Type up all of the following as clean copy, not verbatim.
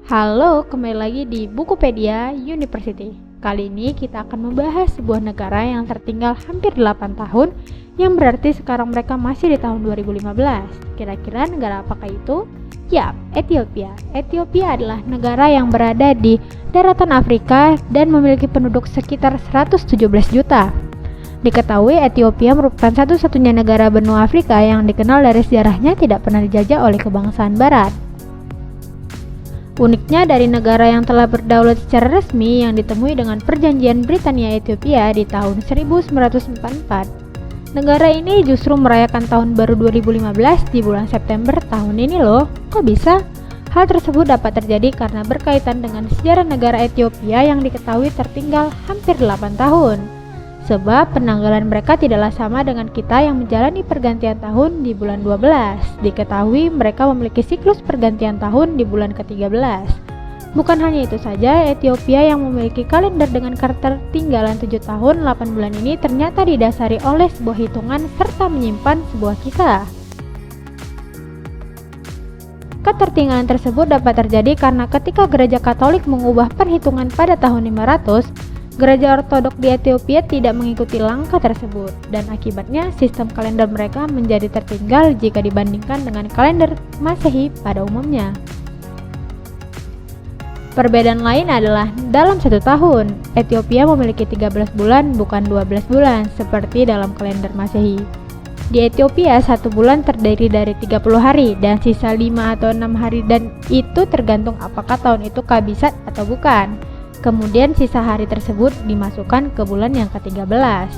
Halo, kembali lagi di Bukupedia University. Kali ini kita akan membahas sebuah negara yang tertinggal hampir 8 tahun, yang berarti sekarang mereka masih di tahun 2015. Kira-kira negara apakah itu? Yap, Ethiopia. Ethiopia adalah negara yang berada di daratan Afrika dan memiliki penduduk sekitar 117 juta. Diketahui Ethiopia merupakan satu-satunya negara benua Afrika yang dikenal dari sejarahnya tidak pernah dijajah oleh kebangsaan Barat. Uniknya dari negara yang telah berdaulat secara resmi yang ditemui dengan perjanjian Britania-Ethiopia di tahun 1944, negara ini justru merayakan tahun baru 2015 di bulan September tahun ini loh. Kok bisa? Hal tersebut dapat terjadi karena berkaitan dengan sejarah negara Ethiopia yang diketahui tertinggal hampir 8 tahun. Sebab penanggalan mereka tidaklah sama dengan kita yang menjalani pergantian tahun di bulan 12. Diketahui mereka memiliki siklus pergantian tahun di bulan ke-13. Bukan hanya itu saja, Ethiopia yang memiliki kalender dengan ketertinggalan 7 tahun 8 bulan ini ternyata didasari oleh sebuah hitungan serta menyimpan sebuah kisah. Ketertinggalan tersebut dapat terjadi karena ketika gereja Katolik mengubah perhitungan pada tahun 500, Gereja Ortodok di Ethiopia tidak mengikuti langkah tersebut, dan akibatnya sistem kalender mereka menjadi tertinggal jika dibandingkan dengan kalender Masehi pada umumnya. Perbedaan lain adalah dalam 1 tahun, Ethiopia memiliki 13 bulan bukan 12 bulan seperti dalam kalender Masehi. Di Ethiopia, 1 bulan terdiri dari 30 hari dan sisa 5 atau 6 hari, dan itu tergantung apakah tahun itu kabisat atau bukan. Kemudian sisa hari tersebut dimasukkan ke bulan yang ke-13.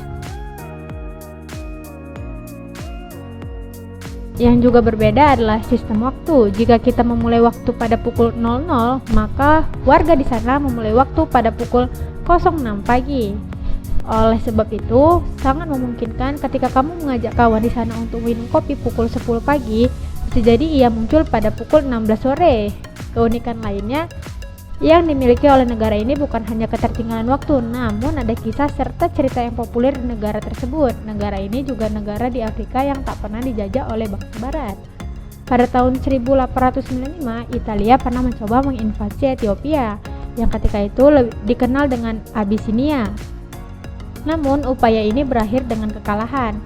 Yang juga berbeda adalah sistem waktu. Jika kita memulai waktu pada pukul 00, maka warga di sana memulai waktu pada pukul 06 pagi. Oleh sebab itu, sangat memungkinkan ketika kamu mengajak kawan di sana untuk minum kopi pukul 10 pagi, bisa jadi ia muncul pada pukul 16 sore. Keunikan lainnya yang dimiliki oleh negara ini bukan hanya ketertinggalan waktu, namun ada kisah serta cerita yang populer di negara tersebut. Negara ini juga negara di Afrika yang tak pernah dijajah oleh bangsa Barat. Pada tahun 1895, Italia pernah mencoba menginvasi Ethiopia, yang ketika itu dikenal dengan Abyssinia. Namun, upaya ini berakhir dengan kekalahan.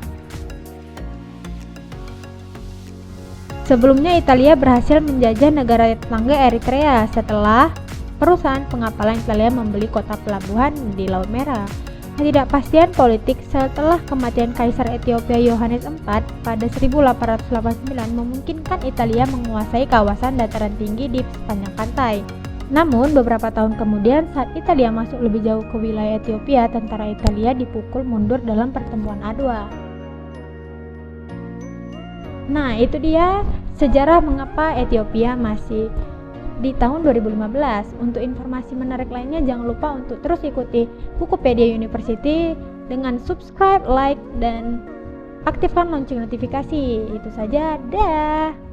Sebelumnya, Italia berhasil menjajah negara tetangga Eritrea setelah perusahaan pengapalan Italia membeli kota pelabuhan di Laut Merah. Ketidakpastian politik setelah kematian Kaisar Ethiopia Yohanes IV pada 1889 memungkinkan Italia menguasai kawasan dataran tinggi di sepanjang pantai. Namun beberapa tahun kemudian, saat Italia masuk lebih jauh ke wilayah Ethiopia, tentara Italia dipukul mundur dalam pertempuran Adwa. Nah, itu dia sejarah mengapa Ethiopia masih di tahun 2015. Untuk informasi menarik lainnya jangan lupa untuk terus ikuti Bukupedia University dengan subscribe, like, dan aktifkan lonceng notifikasi. Itu saja, dah.